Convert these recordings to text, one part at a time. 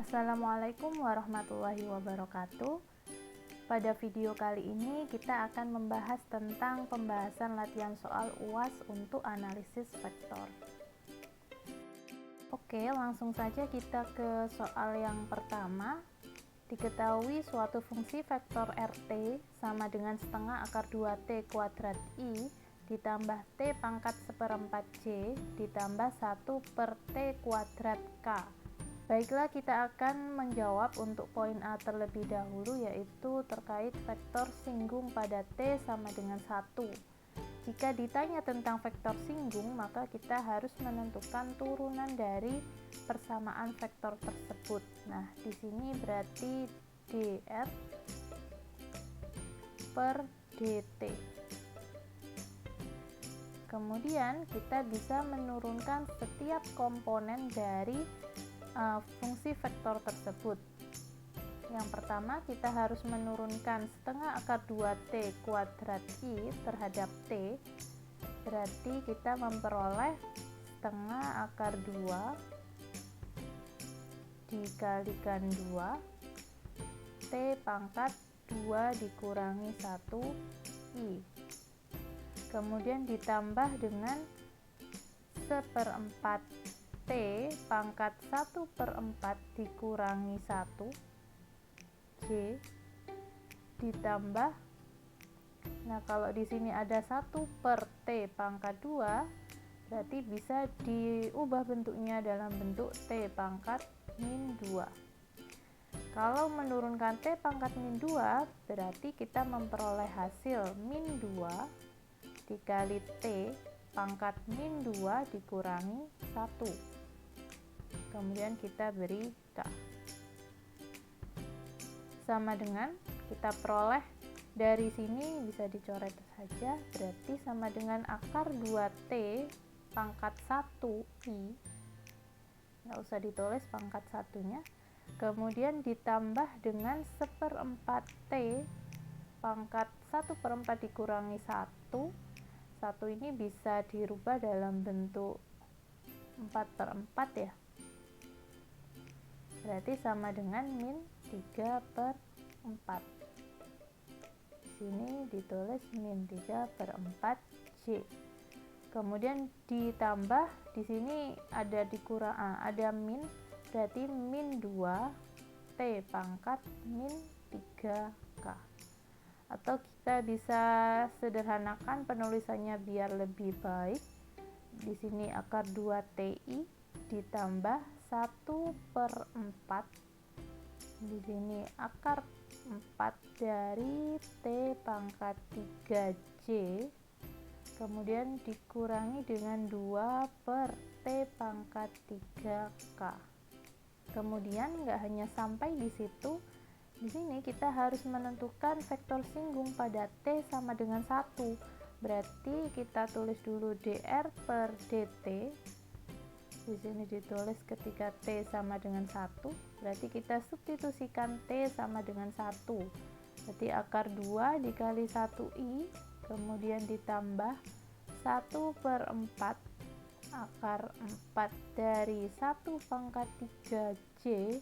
Assalamualaikum warahmatullahi wabarakatuh. Pada video kali ini kita akan membahas tentang pembahasan latihan soal UAS untuk analisis vektor. Oke, langsung saja kita ke soal yang pertama. Diketahui suatu fungsi vektor RT sama dengan setengah akar 2T kuadrat I ditambah T pangkat 1/4 J ditambah 1 per T kuadrat K. Baiklah, kita akan menjawab untuk poin A terlebih dahulu, yaitu terkait vektor singgung pada T sama dengan 1. Jika ditanya tentang vektor singgung, maka kita harus menentukan turunan dari persamaan vektor tersebut. Nah, di sini berarti dr per dt. Kemudian kita bisa menurunkan setiap komponen dari fungsi vektor tersebut. Yang pertama, kita harus menurunkan setengah akar 2T kuadrat I terhadap T. Berarti kita memperoleh setengah akar 2 dikalikan 2 T pangkat 2 dikurangi 1 I. Kemudian ditambah dengan 1/4 T pangkat 1/4 dikurangi 1 J ditambah, nah kalau di sini ada 1 per T pangkat 2, berarti bisa diubah bentuknya dalam bentuk T pangkat min 2. Kalau menurunkan T pangkat min 2, berarti kita memperoleh hasil min 2 dikali T pangkat min 2 dikurangi 1. Kemudian kita beri K. Sama dengan, kita peroleh dari sini bisa dicoret saja, berarti sama dengan akar 2T pangkat 1 I. Nggak usah ditulis pangkat satunya. Kemudian ditambah dengan 1/4 T pangkat 1/4 dikurangi 1. 1 ini bisa dirubah dalam bentuk 4/4 ya. Berarti sama dengan min 3/4. Sini ditulis min 3/4 J. Kemudian ditambah, di sini ada ada min, berarti min 2 T pangkat min 3K. Atau kita bisa sederhanakan penulisannya biar lebih baik. Di sini akar 2TI ditambah 1/4, di sini akar 4 dari T pangkat 3J, kemudian dikurangi dengan 2 per T pangkat 3K. Kemudian nggak hanya sampai di situ, di sini kita harus menentukan vektor singgung pada T sama dengan 1. Berarti kita tulis dulu dr per dt. Di sini ditulis ketika T sama dengan 1, berarti kita substitusikan T sama dengan 1. Berarti akar 2 dikali 1I, kemudian ditambah 1/4 akar 4 dari 1 pangkat 3J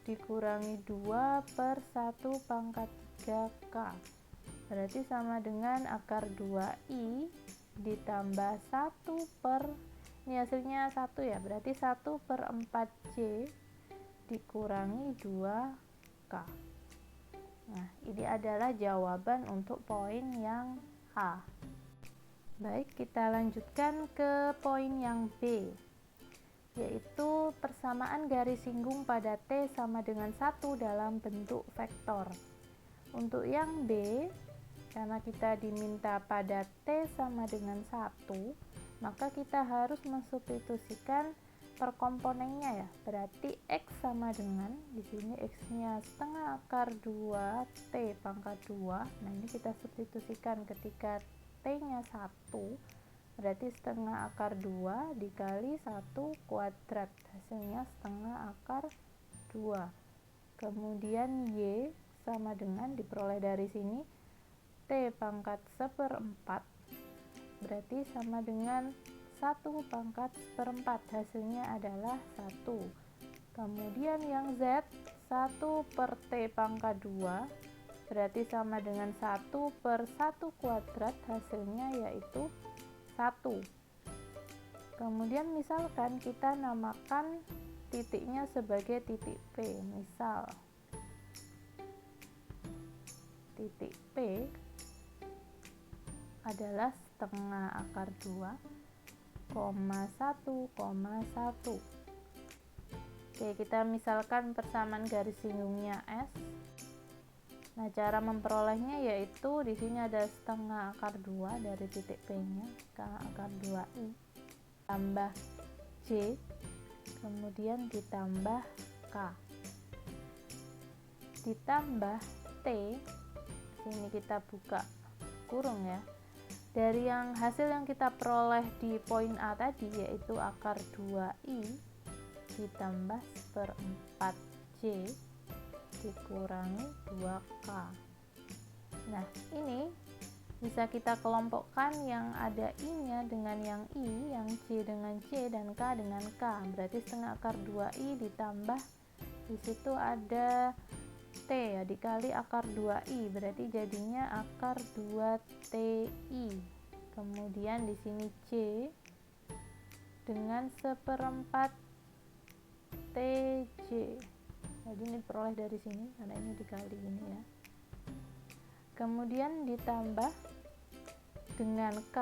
dikurangi 2 per 1 pangkat 3K. Berarti sama dengan akar 2I ditambah 1 per, ini hasilnya 1 ya, berarti 1/4 J dikurangi 2K. Nah, ini adalah jawaban untuk poin yang A. Baik, kita lanjutkan ke poin yang B, yaitu persamaan garis singgung pada T sama dengan 1 dalam bentuk vektor. Untuk yang B, karena kita diminta pada T sama dengan 1, maka kita harus mensubstitusikan per komponennya ya. Berarti X sama dengan, di sini X-nya setengah akar 2 T pangkat 2. Nah, ini kita substitusikan ketika T-nya 1. Berarti setengah akar 2 dikali 1 kuadrat. Hasilnya setengah akar 2. Kemudian Y sama dengan, diperoleh dari sini T pangkat 1/4, berarti sama dengan 1 pangkat 1/4, hasilnya adalah 1. Kemudian yang Z 1 per T pangkat 2 berarti sama dengan 1 per 1 kuadrat, hasilnya yaitu 1. Kemudian misalkan kita namakan titiknya sebagai titik P, misal titik P adalah setengah akar 2, 1,1. Oke, kita misalkan persamaan garis singgungnya S. Nah, cara memperolehnya yaitu di sini ada setengah akar 2 dari titik P-nya, setengah akar 2i tambah J, kemudian ditambah K, ditambah T. Sini kita buka kurung ya. Dari hasil yang kita peroleh di poin A tadi yaitu akar 2i ditambah 1/4J dikurangi 2K. Nah, ini bisa kita kelompokkan yang ada I-nya dengan yang I, yang J dengan C, dan K dengan K. Berarti setengah akar 2i ditambah di situ ada T ya, dikali akar 2i, berarti jadinya akar 2TI. Kemudian di sini C dengan 1/4 TJ. Jadi ini peroleh dari sini karena ini dikali ini ya. Kemudian ditambah dengan K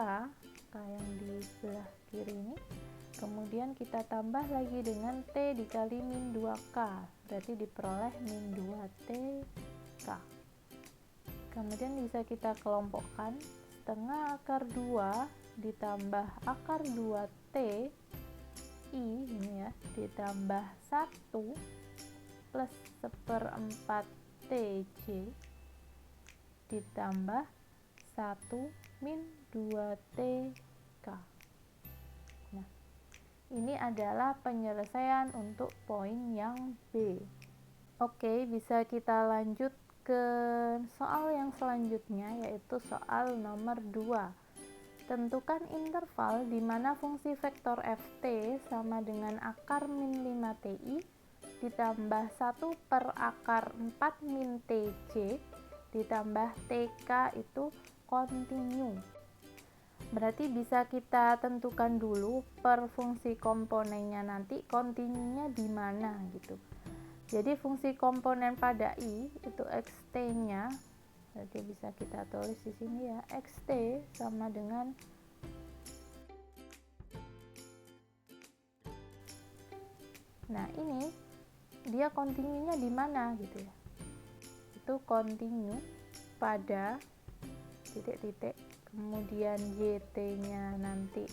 yang di sebelah kiri ini. Kemudian kita tambah lagi dengan T dikali min 2K. Berarti diperoleh min 2TK. Kemudian bisa kita kelompokkan setengah akar 2 ditambah akar 2T I ini ya, ditambah 1 plus 1/4 TJ ditambah 1 min 2TK. Nah, ini adalah penyelesaian untuk poin yang B. Oke, bisa kita lanjut ke soal yang selanjutnya, yaitu soal nomor 2. Tentukan interval di mana fungsi vektor ft sama dengan akar min 5ti ditambah 1 per akar 4 min tj ditambah tk itu kontinu. Berarti bisa kita tentukan dulu per fungsi komponennya, nanti kontinunya di mana gitu. Jadi fungsi komponen pada i itu xt-nya, berarti bisa kita tulis di sini ya, xt sama dengan nah ini dia kontinunya di mana gitu ya. Itu kontinu pada titik-titik, kemudian yt-nya nanti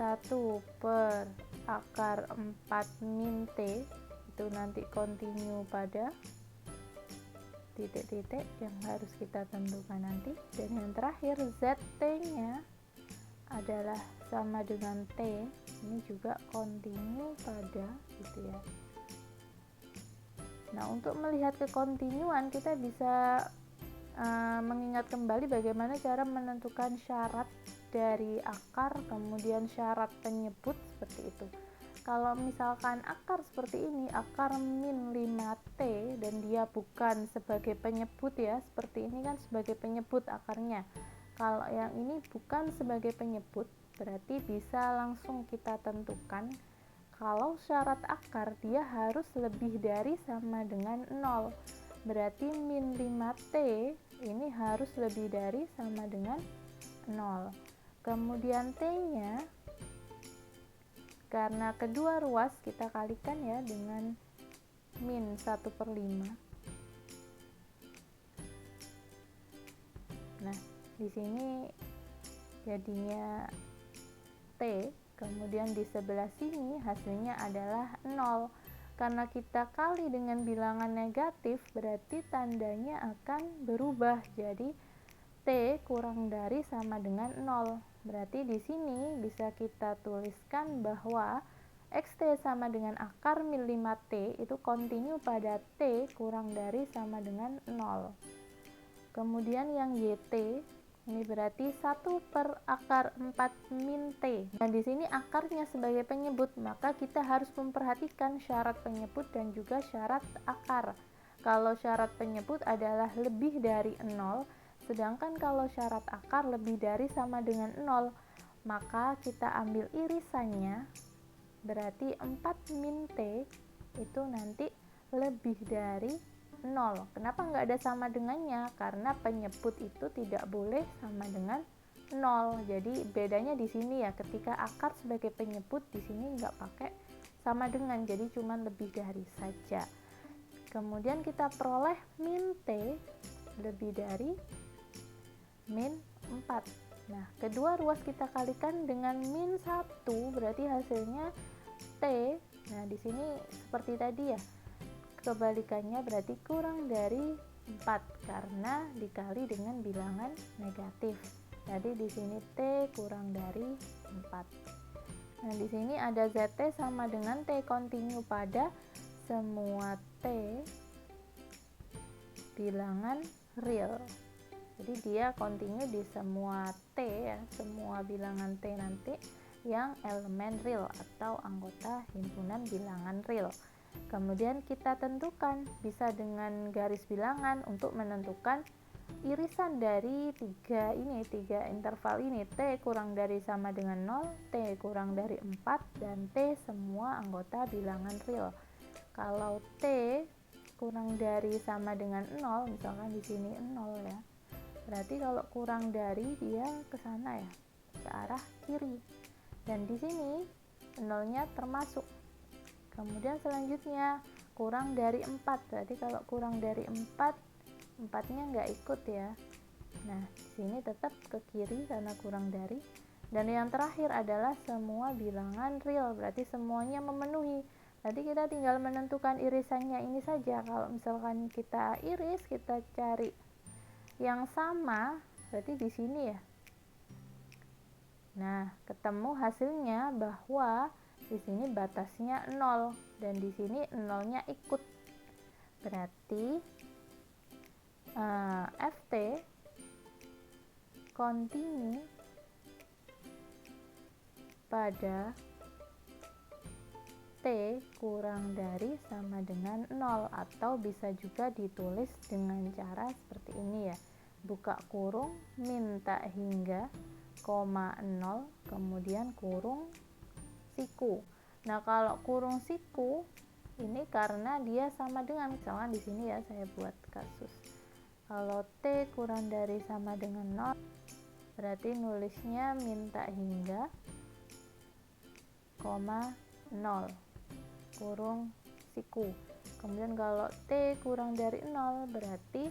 1 per akar 4 min t itu nanti kontinu pada titik-titik yang harus kita tentukan nanti. Dan yang terakhir zt-nya adalah sama dengan t, ini juga kontinu pada gitu ya. Nah, untuk melihat kekontinuan kita bisa mengingat kembali bagaimana cara menentukan syarat dari akar, kemudian syarat penyebut seperti itu. Kalau misalkan akar seperti ini, akar min 5t dan dia bukan sebagai penyebut ya, seperti ini kan sebagai penyebut akarnya. Kalau yang ini bukan sebagai penyebut, berarti bisa langsung kita tentukan kalau syarat akar dia harus lebih dari sama dengan 0. Berarti min 5t ini harus lebih dari sama dengan 0. Kemudian t-nya karena kedua ruas kita kalikan ya dengan min 1/5. Nah, di sini jadinya T, kemudian di sebelah sini hasilnya adalah 0. Karena kita kali dengan bilangan negatif, berarti tandanya akan berubah. Jadi T kurang dari sama dengan 0. Berarti di sini bisa kita tuliskan bahwa xt sama dengan akar min 5t itu kontinu pada t kurang dari sama dengan 0. Kemudian yang yt Ini berarti 1 per akar 4 min T. Nah, di sini akarnya sebagai penyebut, maka kita harus memperhatikan syarat penyebut dan juga syarat akar. Kalau syarat penyebut adalah lebih dari 0, sedangkan kalau syarat akar lebih dari sama dengan 0, maka kita ambil irisannya, berarti 4 min T itu nanti lebih dari 0. Kenapa nggak ada sama dengannya? Karena penyebut itu tidak boleh sama dengan 0. Jadi bedanya di sini ya, ketika akar sebagai penyebut di sini nggak pakai sama dengan, jadi cuma lebih dari saja. Kemudian kita peroleh min T lebih dari min 4. Nah, kedua ruas kita kalikan dengan min 1, berarti hasilnya T. Nah, di sini seperti tadi ya, kebalikannya berarti kurang dari 4 karena dikali dengan bilangan negatif. Jadi di sini T kurang dari 4. Nah, di sini ada ZT sama dengan T kontinu pada semua T bilangan real. Jadi dia kontinu di semua T ya, semua bilangan T nanti yang elemen real atau anggota himpunan bilangan real. Kemudian kita tentukan, bisa dengan garis bilangan untuk menentukan irisan dari tiga interval ini, T kurang dari sama dengan 0, T kurang dari 4, dan T semua anggota bilangan real. Kalau T kurang dari sama dengan 0, misalkan di sini 0 ya, berarti kalau kurang dari dia ke sana ya, ke arah kiri, dan di sini 0-nya termasuk. Kemudian selanjutnya kurang dari 4, berarti kalau kurang dari 4-nya nggak ikut ya. Nah, di sini tetap ke kiri karena kurang dari. Dan yang terakhir adalah semua bilangan real, berarti semuanya memenuhi. Jadi kita tinggal menentukan irisannya ini saja. Kalau misalkan kita iris, kita cari yang sama, berarti di sini ya. Nah, ketemu hasilnya bahwa di sini batasnya 0 dan di sini 0-nya ikut. Berarti FT kontinu pada T kurang dari sama dengan 0, atau bisa juga ditulis dengan cara seperti ini ya. Buka kurung, minta hingga, koma 0, kemudian kurung siku. Nah, kalau kurung siku ini karena dia sama dengan, misalkan di sini ya saya buat kasus. Kalau T kurang dari sama dengan 0, berarti nulisnya minta hingga, koma 0, kurung siku. Kemudian kalau T kurang dari 0, berarti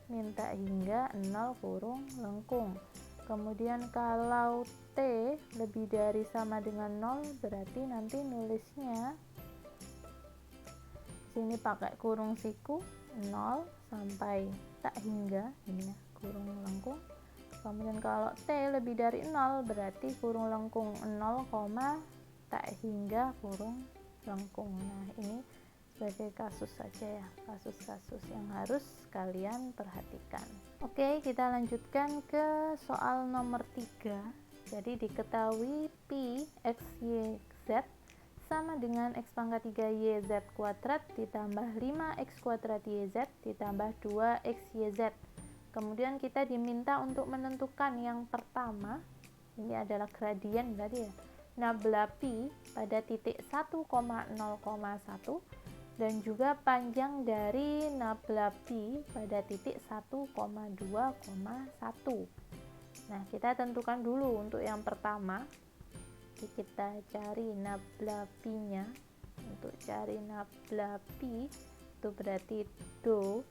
minta hingga 0 kurung lengkung. Kemudian kalau T lebih dari sama dengan 0, berarti nanti nulisnya sini pakai kurung siku 0 sampai tak hingga ini ya, kurung lengkung. Kemudian kalau T lebih dari 0, berarti kurung lengkung 0, tak hingga kurung lengkung. Nah, ini sebagai kasus saja ya, kasus-kasus yang harus kalian perhatikan. Oke, kita lanjutkan ke soal nomor 3. Jadi diketahui pi x y z sama dengan x pangkat 3 yz kuadrat ditambah 5x kuadrat yz ditambah 2x yz. Kemudian kita diminta untuk menentukan yang pertama, ini adalah gradien berarti ya, nabla pi pada titik 1,0,1 dan juga panjang dari nabla pi pada titik 1,2,1. Nah, kita tentukan dulu untuk yang pertama. Kita cari nabla pi-nya. Untuk cari nabla pi itu berarti do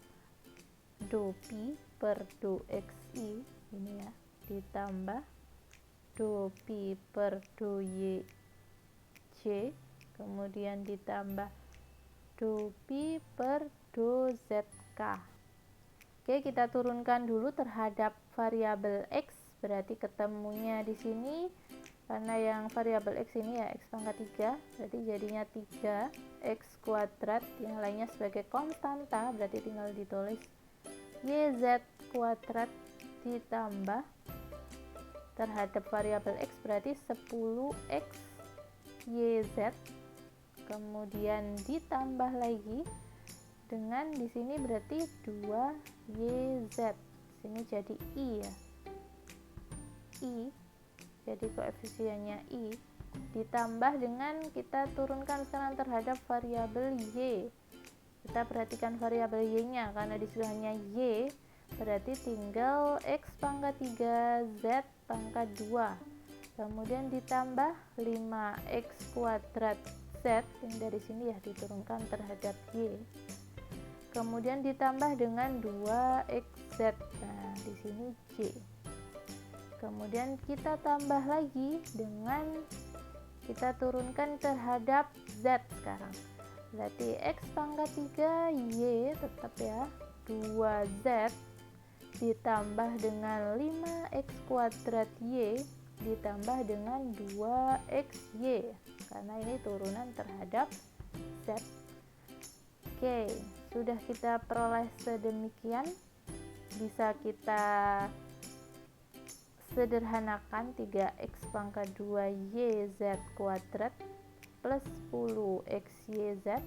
pi per do xi ini ya, ditambah do pi per do y j, kemudian ditambah do pi per do zk. Oke, kita turunkan dulu terhadap variabel x, berarti ketemunya di sini karena yang variabel x ini ya x pangkat 3, berarti jadinya 3x kuadrat, yang lainnya sebagai konstanta, berarti tinggal ditulis yz kuadrat ditambah terhadap variabel X berarti 10X YZ, kemudian ditambah lagi dengan di sini berarti 2YZ, sini jadi I ya, I, jadi koefisiennya I, ditambah dengan kita turunkan sekarang terhadap variabel Y. Kita perhatikan variabel Y nya, karena di sini hanya Y, berarti tinggal X pangkat 3 Z pangkat 2, kemudian ditambah 5X kuadrat Z yang dari sini ya diturunkan terhadap Y, kemudian ditambah dengan 2XZ, nah di sini J, kemudian kita tambah lagi dengan kita turunkan terhadap Z sekarang, berarti X pangkat 3 Y tetap ya 2Z ditambah dengan 5X kuadrat Y ditambah dengan 2XY, karena ini turunan terhadap Z. Oke, sudah kita peroleh sedemikian, bisa kita sederhanakan 3X pangkat 2YZ kuadrat plus 10XYZ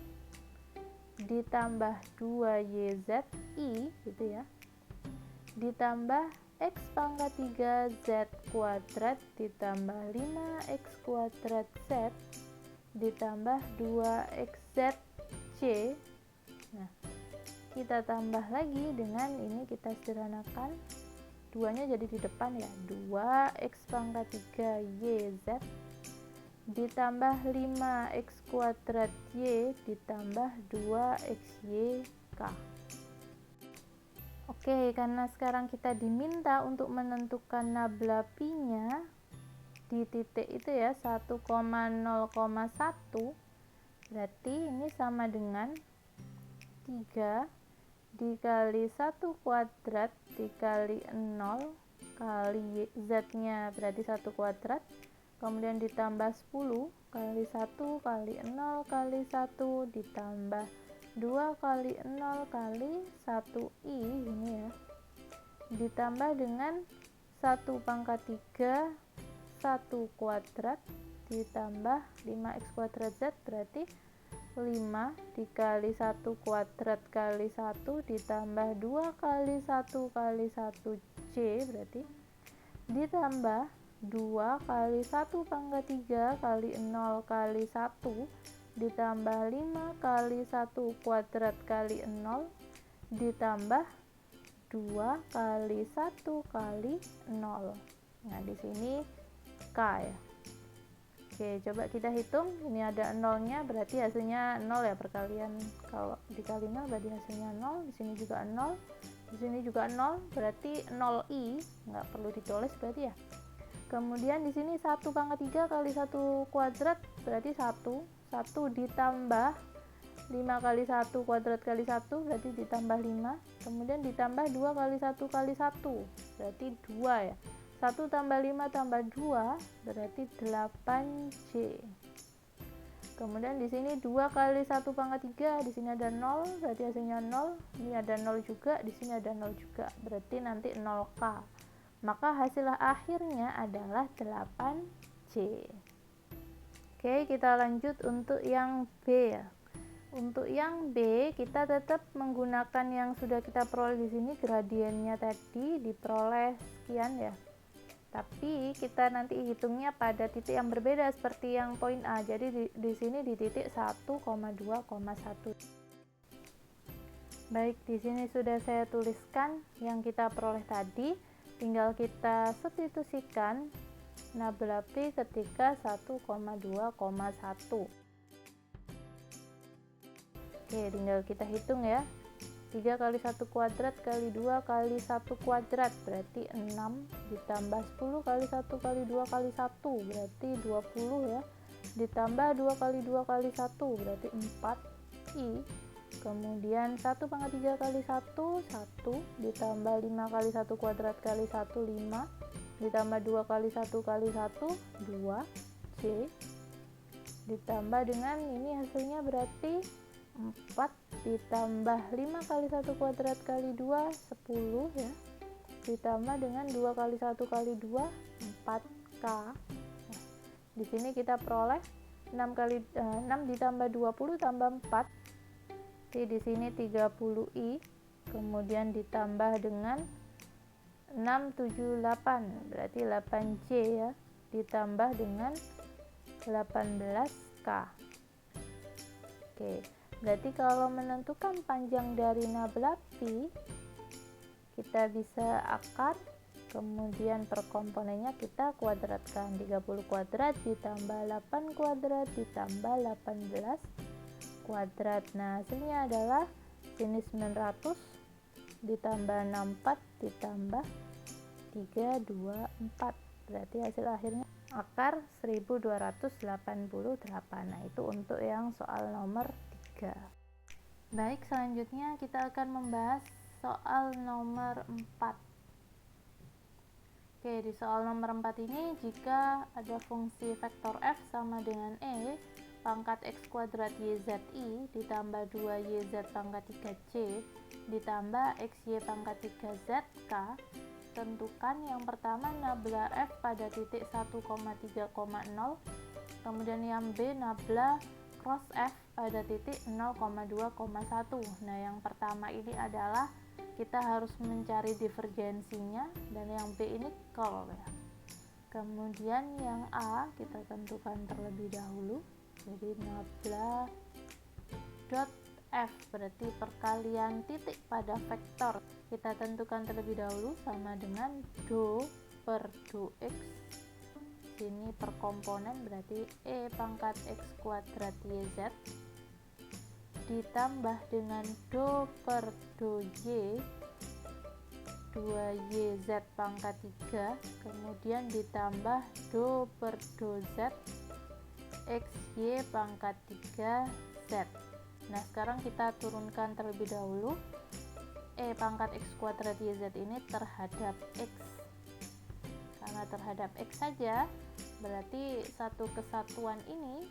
ditambah 2YZ I gitu ya, ditambah X pangkat 3 Z kuadrat ditambah 5X kuadrat Z ditambah 2XZ C. Nah, kita tambah lagi dengan ini, kita sederhanakan, duanya jadi di depan ya, 2X pangkat 3 YZ ditambah 5X kuadrat Y ditambah 2XYK. Oke, karena sekarang kita diminta untuk menentukan nabla pi-nya di titik itu ya 1,0,1, berarti ini sama dengan 3 dikali 1 kuadrat dikali 0 kali Z-nya berarti 1 kuadrat, kemudian ditambah 10 kali 1 kali 0 kali 1 ditambah 2 kali 0 kali 1i ini ya, ditambah dengan 1 pangkat 3 1 kuadrat ditambah 5x kuadrat Z berarti 5 dikali 1 kuadrat kali 1 ditambah 2 kali 1 kali 1 C berarti ditambah 2 kali 1 pangkat 3 kali 0 kali 1 ditambah 5 kali 1 kuadrat kali 0 ditambah 2 kali 1 kali 0. Nah, di sini K ya. Oke, coba kita hitung. Ini ada nolnya, berarti hasilnya 0 ya, perkalian. Kalau dikali 0 berarti hasilnya 0. Di sini juga 0. Di sini juga 0, berarti 0i. Nggak perlu ditulis berarti ya. Kemudian di sini 1 pangkat 3 kali 1 kuadrat berarti 1. 1 ditambah 5 kali 1 kuadrat kali 1 berarti ditambah 5. Kemudian ditambah 2 kali 1 kali 1 berarti 2 ya. 1 tambah 5 tambah 2 berarti 8C. Kemudian di sini 2 kali 1 pangkat 3, di sini ada 0 berarti hasilnya 0. Ini ada 0 juga, di sini ada 0 juga, berarti nanti 0K. Maka hasil akhirnya adalah 8C. Oke, kita lanjut untuk yang B ya. Untuk yang B kita tetap menggunakan yang sudah kita peroleh di sini, gradiennya tadi diperoleh sekian ya. Tapi kita nanti hitungnya pada titik yang berbeda seperti yang poin A. Jadi di sini di titik 1,2,1. Baik, di sini sudah saya tuliskan yang kita peroleh tadi. Tinggal kita substitusikan nabla pi ketika 1,2,1. Oke, tinggal kita hitung ya. 3 kali 1 kuadrat kali 2 kali 1 kuadrat berarti 6 ditambah 10 kali 1 kali 2 kali 1 berarti 20 ya. Ditambah 2 kali 2 kali 1 berarti 4i. Kemudian 1 pangkat 3 kali 1 1 ditambah 5 kali 1 kuadrat kali 1 5 ditambah 2 kali 1 kali 1 2C ditambah dengan ini hasilnya berarti 4 ditambah 5 kali 1 kuadrat kali 2 10 ya, ditambah dengan 2 kali 1 kali 2 4K. Nah, di sini kita peroleh 6 ditambah 20 tambah 4. Jadi di sini 30i, kemudian ditambah dengan 678, berarti 8J ya, ditambah dengan 18K. Oke, berarti kalau menentukan panjang dari nabla pi, kita bisa akar, kemudian per komponennya kita kuadratkan. 30 kuadrat ditambah 8 kuadrat ditambah 18 kuadrat. Nah, hasilnya adalah sini 900 ditambah 64 ditambah 324. Berarti hasil akhirnya akar 1288. Nah, itu untuk yang soal nomor 3. Baik, selanjutnya kita akan membahas soal nomor 4. Oke, di soal nomor 4 ini jika ada fungsi vektor f sama dengan e pangkat x kuadrat yzi ditambah 2yz pangkat 3c ditambah xy pangkat 3zk, tentukan yang pertama nabla f pada titik 1,3,0, kemudian yang B nabla cross f pada titik 0,2,1. Nah, yang pertama ini adalah kita harus mencari divergensinya, dan yang B ini curl ya. Kemudian yang A kita tentukan terlebih dahulu. Jadi nabla dot f berarti perkalian titik pada vektor, kita tentukan terlebih dahulu sama dengan do per do x, sini per komponen berarti e pangkat x kuadrat yz ditambah dengan do per do y 2yz pangkat 3, kemudian ditambah do per do z xy pangkat 3z. Nah, sekarang kita turunkan terlebih dahulu e pangkat x kuadrat yz ini terhadap x. Karena terhadap x saja, berarti satu kesatuan ini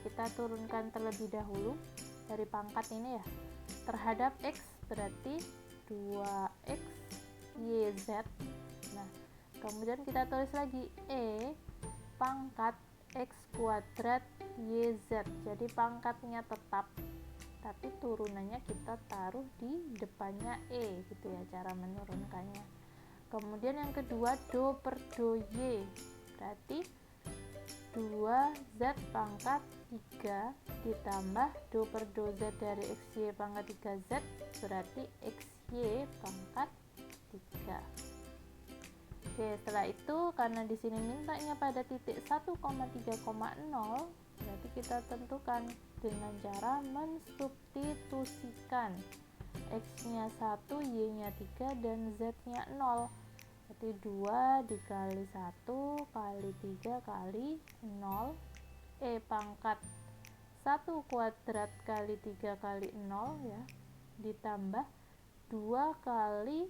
kita turunkan terlebih dahulu dari pangkat ini ya. Terhadap x berarti 2x yz. Nah, kemudian kita tulis lagi e pangkat x kuadrat yz. Jadi pangkatnya tetap, tapi turunannya kita taruh di depannya e gitu ya cara menurunkannya. Kemudian yang kedua do per do y berarti 2z pangkat 3 ditambah do per do z dari xy pangkat 3z berarti xy pangkat 3. Oke, setelah itu karena di sini mintanya pada titik 1,3,0, berarti kita tentukan dengan cara mensubstitusikan x-nya 1, y-nya 3, dan z-nya 0. Berarti 2 dikali 1 kali 3 kali 0, e pangkat 1 kuadrat kali 3 kali 0 ya, ditambah 2 kali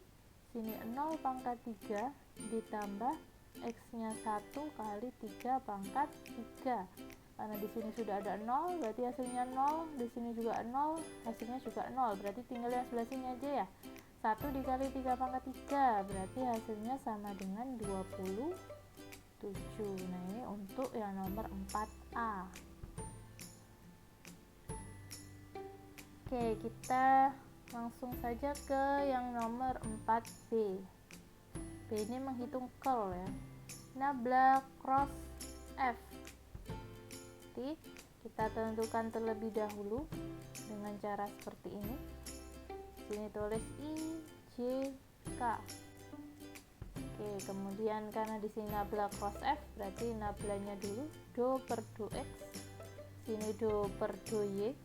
sini 0 pangkat 3 ditambah x-nya 1 kali 3 pangkat 3. Karena di sini sudah ada 0, berarti hasilnya 0, di sini juga 0, hasilnya juga 0. Berarti tinggal yang sebelah sini aja ya. 1 dikali 3 pangkat 3, berarti hasilnya sama dengan 27. Nah, ini untuk yang nomor 4A. Oke, kita langsung saja ke yang nomor 4B. B ini menghitung curl ya. Nabla cross f. Jadi kita tentukan terlebih dahulu dengan cara seperti ini. Sini tulis I, J, K. Oke, kemudian karena di sini nabla cross f, berarti nablanya dulu do per do x. Sini do per do y.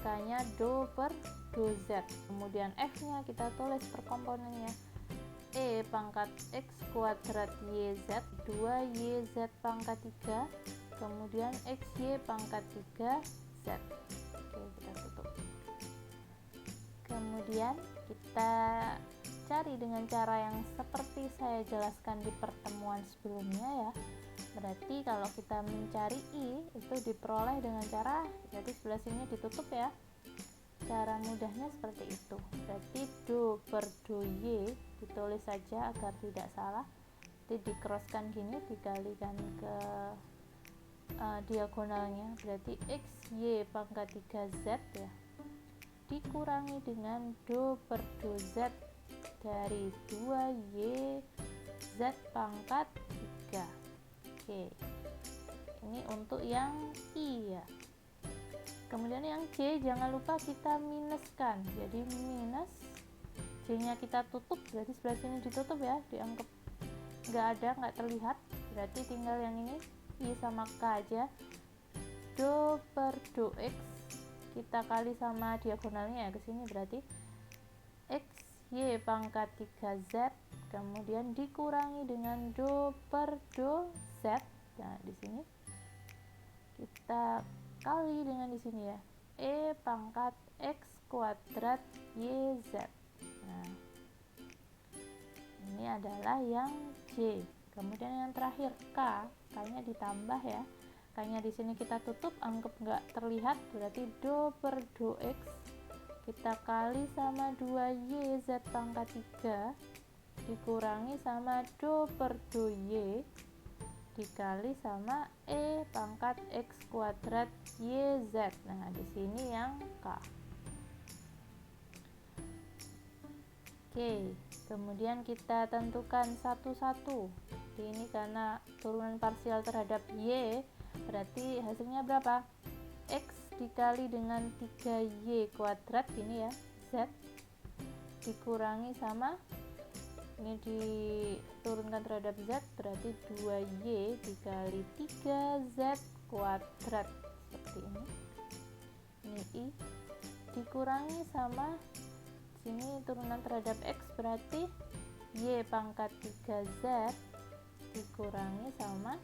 K-nya do per do z. Kemudian f-nya kita tulis per komponennya. E pangkat x kuadrat yz 2yz pangkat 3, kemudian xy pangkat 3z. Oke, kita tutup. Kemudian kita cari dengan cara yang seperti saya jelaskan di pertemuan sebelumnya ya. Berarti kalau kita mencari I itu diperoleh dengan cara, berarti sebelah sini ditutup ya. Cara mudahnya seperti itu. Berarti do per do y ditulis saja agar tidak salah. Nanti dikroskan gini, dikalikan ke diagonalnya, berarti x y pangkat 3z ya, dikurangi dengan do per do z dari 2y z pangkat 3. Oke, ini untuk yang i ya. Kemudian yang c jangan lupa kita minuskan, jadi minus c nya kita tutup, berarti sebelah sini ditutup ya, dianggap nggak ada, nggak terlihat, berarti tinggal yang ini i sama k aja. Do per do x kita kali sama diagonalnya ya ke sini, berarti x y pangkat 3z, kemudian dikurangi dengan do per do z. Nah, di sini kita kali dengan di sini ya, e pangkat x kuadrat yz. Nah, ini adalah yang c. Kemudian yang terakhir k-nya ditambah ya. K-nya di sini kita tutup, anggap nggak terlihat, berarti do per do x kita kali sama 2y z pangkat 3 dikurangi sama do per do y dikali sama e pangkat x kuadrat yz. Nah, di sini yang k. Oke, kemudian kita tentukan satu-satu. Ini karena turunan parsial terhadap y, berarti hasilnya berapa? X dikali dengan 3y kuadrat ini ya, z dikurangi sama, ini diturunkan terhadap z, berarti 2y dikali 3z kuadrat, seperti ini. Ini i dikurangi sama sini turunan terhadap x, berarti y pangkat 3z dikurangi sama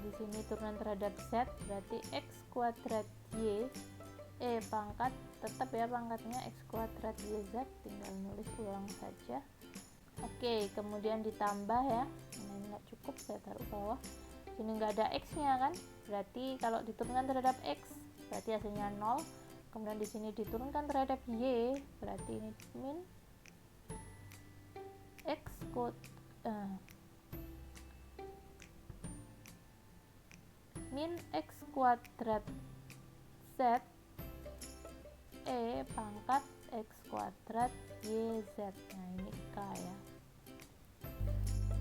di sini turunan terhadap z, berarti x kuadrat y e pangkat, tetap ya pangkatnya x kuadrat yz, tinggal nulis ulang saja. Oke, kemudian ditambah ya, ini nggak cukup, saya taruh bawah, sini nggak ada x nya kan, berarti kalau diturunkan terhadap x berarti hasilnya 0. Kemudian di sini diturunkan terhadap y, berarti ini min x min x kuadrat z e pangkat x kuadrat yz. Nah, ini k ya.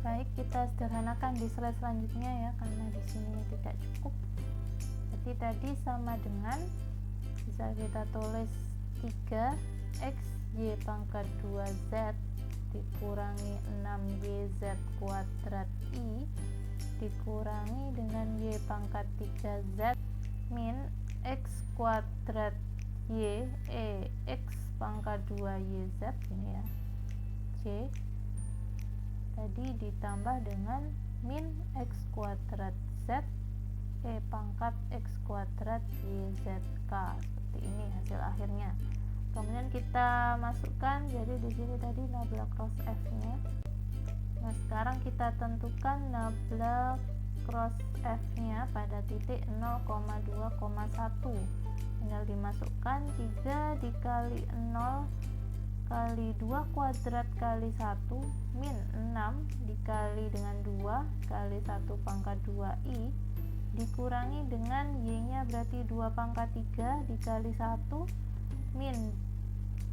Baik, kita sederhanakan di slide selanjutnya ya, karena di sini tidak cukup. Jadi tadi sama dengan, bisa kita tulis 3x y pangkat 2z dikurangi 6yz kuadrat i dikurangi dengan y pangkat 3z min x kuadrat y x pangkat 2yz ini ya, c tadi ditambah dengan min x kuadrat z pangkat x kuadrat yzk, seperti ini hasil akhirnya. Kemudian kita masukkan, jadi di sini tadi nabla cross f nya. Nah, sekarang kita tentukan nabla cross f nya pada titik 0,2,1. Tinggal dimasukkan 3 dikali 0 kali 2 kuadrat kali 1 min 6 dikali dengan 2 kali 1 pangkat 2i dikurangi dengan y nya, berarti 2 pangkat 3 dikali 1 min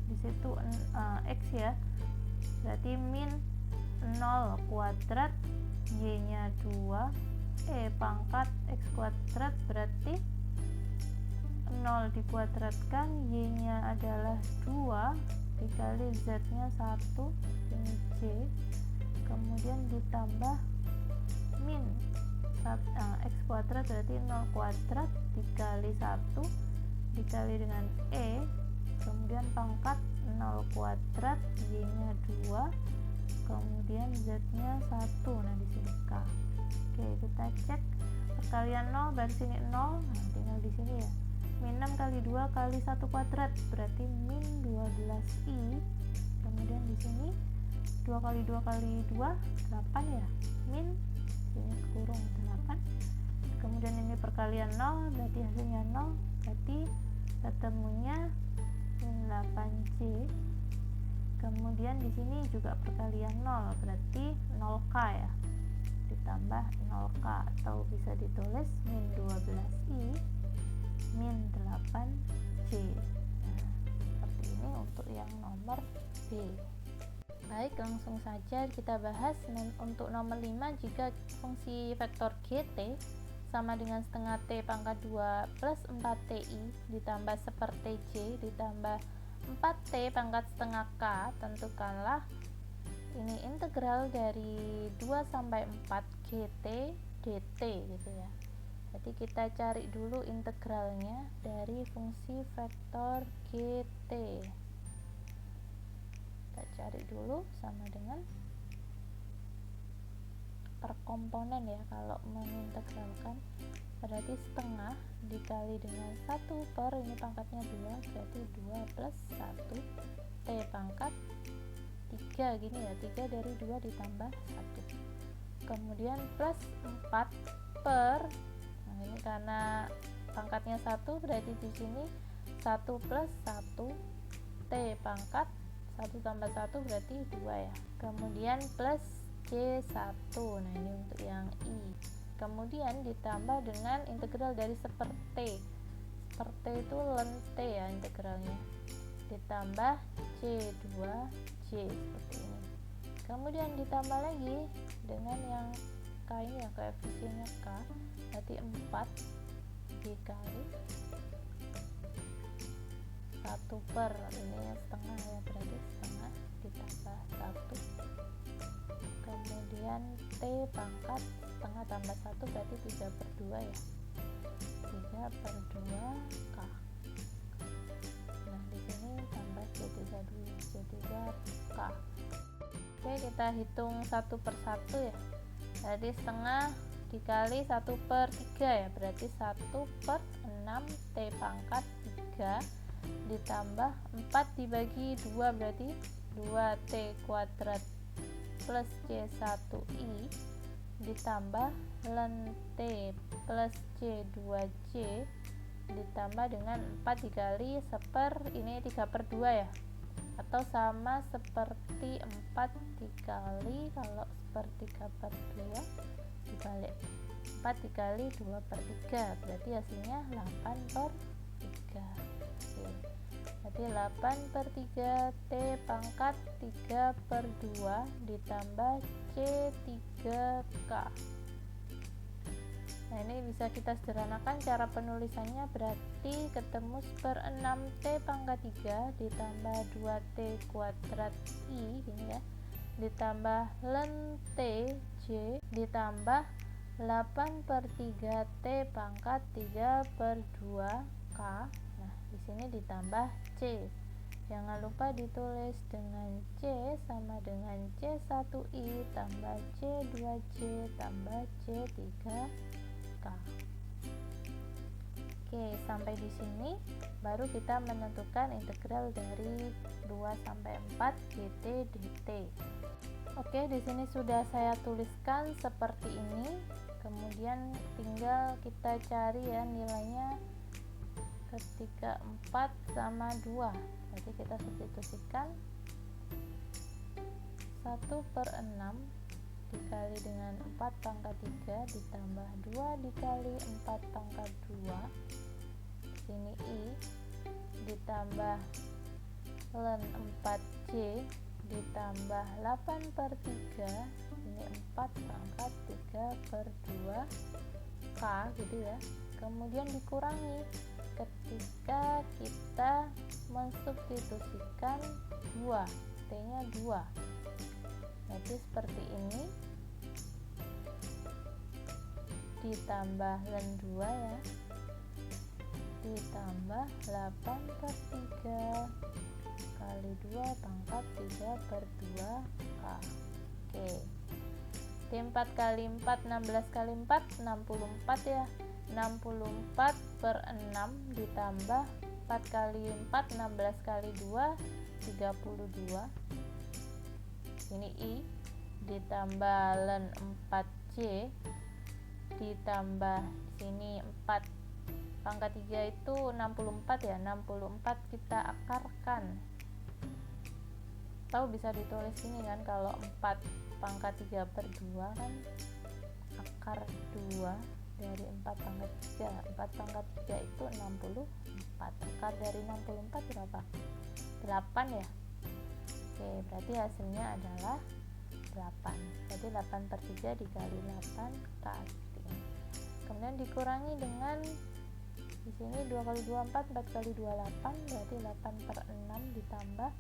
disitu x ya, berarti min 0 kuadrat y nya 2 pangkat x kuadrat, berarti 0 dikuadratkan y nya adalah 2 dikali z nya 1, ini c, kemudian ditambah min x kuadrat, berarti 0 kuadrat dikali 1 dikali dengan e, kemudian pangkat 0 kuadrat y nya 2, kemudian z nya 1. Nah, di sini k. Oke, kita cek perkalian 0, berarti sini 0, nah, tinggal di sini ya, min 6 kali 2 kali 1 kuadrat, berarti min 12i, kemudian di sini 2 kali 2 kali 2 8 ya, min sini kurung 8, kemudian ini perkalian 0, berarti hasilnya 0, berarti ketemunya min 8C. Kemudian di sini juga perkalian 0, berarti 0K ya, ditambah 0K, atau bisa ditulis min 12I min 8C. Nah, seperti ini untuk yang nomor B. Baik, langsung saja kita bahas. Untuk nomor 5, jika fungsi vektor GT sama dengan setengah T pangkat 2 plus 4TI ditambah 1/TJ ditambah 4T pangkat setengah K, tentukanlah ini integral dari 2 sampai 4 GT dt gitu ya. Jadi kita cari dulu integralnya dari fungsi vektor GT. Kita cari dulu sama dengan per komponen ya. Kalau mengintegralkan berarti setengah dikali dengan 1 per, ini pangkatnya 2, berarti 2 plus 1 T pangkat 3 gini ya, 3 dari 2 ditambah 1, kemudian plus 4 per, nah ini karena pangkatnya 1 berarti di sini 1 plus 1 T pangkat 1 tambah 1 berarti 2 ya, kemudian plus C1, nah ini untuk yang I, kemudian ditambah dengan integral dari 1/T. 1/T itu ln T ya integralnya, ditambah C2J seperti ini, kemudian ditambah lagi dengan yang K ini ya, koefisiennya K, berarti 4 dikali 1 per, ini setengah ya, berarti setengah ditambah 1, kemudian T pangkat setengah tambah 1 berarti 3/2 ya, 3/2 K. Nah di sini tambah C3 dulu, C3K. Oke, kita hitung satu per satu ya. Jadi setengah dikali 1/3 ya, berarti 1/6 T pangkat 3 ditambah 4 dibagi 2 berarti 2T kuadrat plus C1I ditambah ln T plus C2J ditambah dengan 4 dikali ini 3/2 ya, atau sama seperti 4 dikali, kalau seperti 3/2 dibalik 4 dikali 2/3 berarti hasilnya 8/3. Oke. Berarti 8/3 T pangkat 3/2 ditambah C3K. Nah ini bisa kita sederhanakan cara penulisannya, berarti ketemu 1/6 T pangkat 3 ditambah 2T kuadrat I gini ya, ditambah ln T J ditambah 8/3 T pangkat 3/2 K. Nah di sini ditambah C, jangan lupa ditulis dengan C sama dengan C1I tambah C2J tambah C3K. Oke, sampai di sini baru kita menentukan integral dari 2 sampai 4 GT dt. Oke, di sini sudah saya tuliskan seperti ini. Kemudian tinggal kita cari ya nilainya ketika 4 sama 2. Jadi kita substitusikan 1/6 dikali dengan 4 pangkat 3 ditambah 2 dikali 4 pangkat 2, sini I, ditambah ln 4J ditambah 8/3, ini 4 pangkat 3/2 K gitu ya, kemudian dikurangi ketika kita mensubstitusikan 2, T nya 2, berarti seperti ini, ditambah ln 2 ya, ditambah 8/3 kali 2 pangkat 3/2 K. Oke, T4 kali 4 16 kali 4 64 ya, 64/6 ditambah 4 kali 4 16 kali 2 32, ini I, ditambah ln 4J ditambah sini 4 pangkat 3 itu 64 ya, 64 kita akarkan, atau bisa ditulis ini kan, kalau 4 pangkat 3 per 2 kan akar 2 dari 4 pangkat 3. 4 pangkat 3 itu 64. Akar dari 64 berapa? 8 ya. Oke, berarti hasilnya adalah 8. Jadi 8 per 3 dikali 8 kasih. Kemudian dikurangi dengan di sini 2 kali 2 4, 4 kali 2 8, berarti 8 per 6 ditambah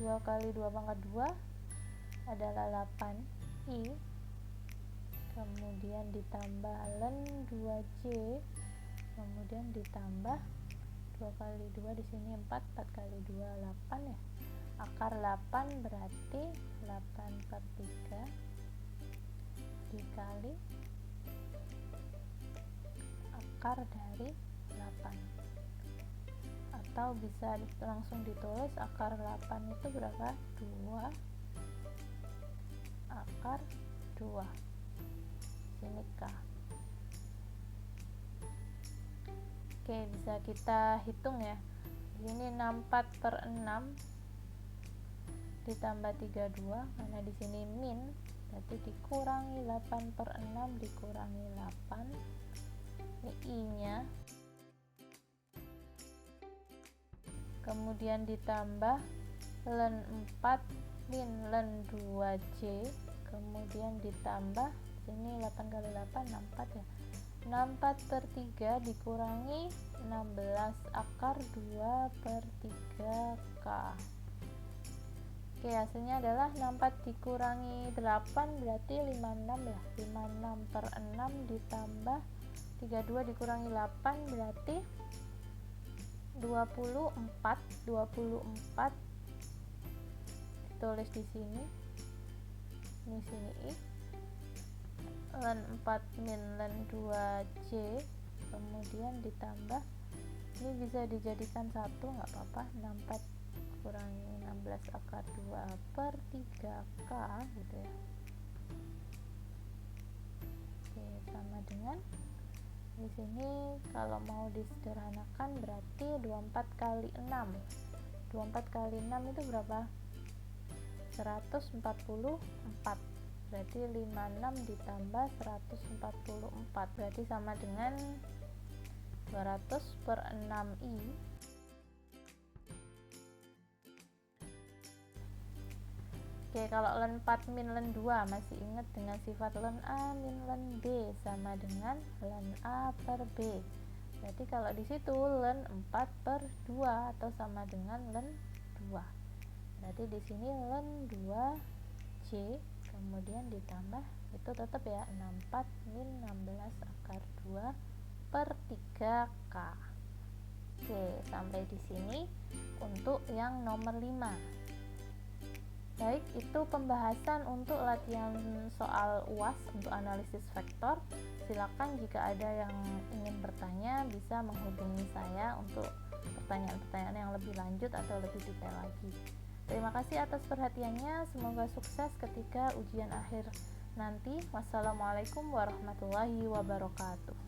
2 kali 2 pangkat 2 adalah 8i, kemudian ditambah ln 2j, kemudian ditambah 2 kali 2 di sini 4, 4 kali 2 8 ya. Akar 8 berarti 8 per 3 dikali akar dari 8, atau bisa langsung ditulis akar 8 itu berapa? 2 akar 2, sini K. Oke, bisa kita hitung ya. Ini 64 per 6 ditambah 32, karena di sini min, berarti dikurangi 8 per 6 dikurangi 8, ini i nya, kemudian ditambah ln 4 min ln 2j, kemudian ditambah sini 8 kali 8 64 ya, 64 per 3 dikurangi 16 akar 2 per 3k. Oke, hasilnya adalah 64 dikurangi 8 berarti 56 ya. 56 per 6 ditambah 32 dikurangi 8 berarti 24. 24 ditulis di sini. Ini sini i. Ln 4 min ln 2j, kemudian ditambah, ini bisa dijadikan 1 nggak apa-apa, 64 kurangi 16 akar 2 per 3k gitu ya. Oke, sama dengan di sini kalau mau disederhanakan berarti 24 kali 6. 24 kali 6 itu berapa? 144. Berarti 56 ditambah 144 berarti sama dengan 200 per 6i. Oke, kalau ln 4 min ln 2 masih ingat dengan sifat ln A min ln B sama dengan ln A per B. Berarti kalau di situ ln 4 per 2 atau sama dengan ln 2. Berarti di sini ln 2j, kemudian ditambah itu tetap ya 64 min 16 akar 2 per 3k. Oke, sampai di sini untuk yang nomor 5. Baik, itu pembahasan untuk latihan soal UAS untuk analisis vektor. Silakan jika ada yang ingin bertanya bisa menghubungi saya untuk pertanyaan-pertanyaan yang lebih lanjut atau lebih detail lagi. Terima kasih atas perhatiannya, semoga sukses ketika ujian akhir nanti. Wassalamualaikum warahmatullahi wabarakatuh.